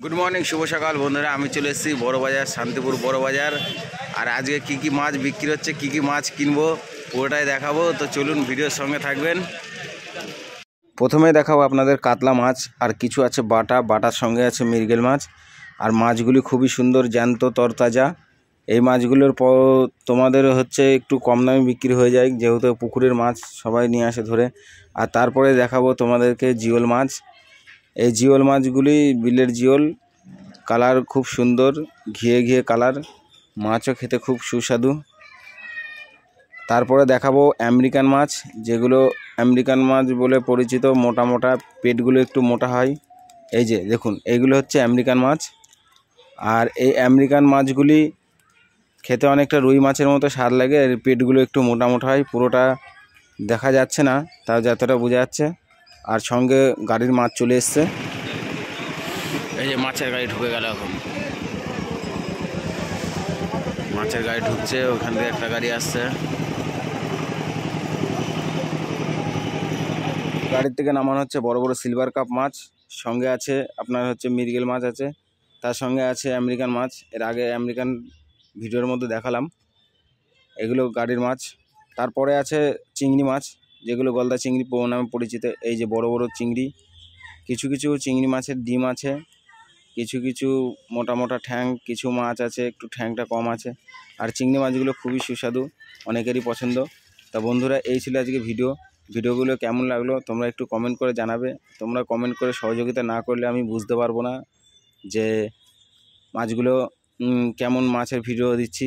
Good morning, শুভ সকাল বন্ধুরা। আমি চলে এসেছি বড় বাজার, শান্তিপুর বড় বাজার। আর আজকে কি কি মাছ বিক্রি হচ্ছে, কি কি মাছ কিনবো পুরোটাই দেখাবো। তো চলুন, ভিডিওর সঙ্গে থাকবেন। প্রথমে দেখাবো আপনাদের কাতলা মাছ, আর কিছু আছে বাটার সঙ্গে আছে মৃগেল মাছ। আর মাছগুলি খুবই সুন্দর, জ্যান্ত তরতাজা। এই মাছগুলোর তোমাদের হচ্ছে একটু কম দামে বিক্রি হয়ে যায়, যেহেতু পুকুরের মাছ সবাই নিয়ে আসে ধরে। আর তারপরে দেখাবো তোমাদেরকে জিওল মাছ। এই জিওল মাছগুলি বিলের জিওল, কালার খুব সুন্দর, ঘিয়ে ঘিয়ে কালার, মাছও খেতে খুব সুস্বাদু। তারপরে দেখাবো আমেরিকান মাছ, যেগুলো আমেরিকান মাছ বলে পরিচিত। মোটা মোটা, পেটগুলো একটু মোটা হয়। এই যে দেখুন, এইগুলো হচ্ছে আমেরিকান মাছ। আর এই আমেরিকান মাছগুলি খেতে অনেকটা রুই মাছের মতো স্বাদ লাগে। এর পেটগুলো একটু মোটা মোটা হয়, পুরোটা দেখা যাচ্ছে না, তাও যতটা বোঝা যাচ্ছে। আর সঙ্গে গাড়ির মাছ চলে এসছে। এই যে মাছের গাড়ি ঢুকে গেল, এখন মাছের গাড়ি ঢুকছে, ওখান থেকে একটা গাড়ি আসছে। গাড়ির থেকে নামানো হচ্ছে বড় বড় সিলভার কাপ মাছ। সঙ্গে আছে আপনার হচ্ছে মৃগেল মাছ আছে, তার সঙ্গে আছে আমেরিকান মাছ। এর আগে আমেরিকান ভিডিওর মধ্যে দেখালাম, এগুলো গাড়ির মাছ। তারপরে আছে চিংড়ি মাছ, যেগুলো গলদা চিংড়ি নামে পরিচিত। এই যে বড় বড় চিংড়ি, কিছু কিছু চিংড়ি মাছের ডিম আছে, কিছু কিছু মোটা মোটা ঠ্যাং, কিছু মাছ আছে একটু ঠ্যাংটা কম আছে। আর চিংড়ি মাছগুলো খুবই সুস্বাদু, অনেকেরই পছন্দ। তা বন্ধুরা, এই ছিল আজকে ভিডিওগুলো কেমন লাগলো তোমরা একটু কমেন্ট করে জানাবে। তোমরা কমেন্ট করে সহযোগিতা না করলে আমি বুঝতে পারবো না যে মাছগুলো কেমন মাছের ভিডিও দিচ্ছি।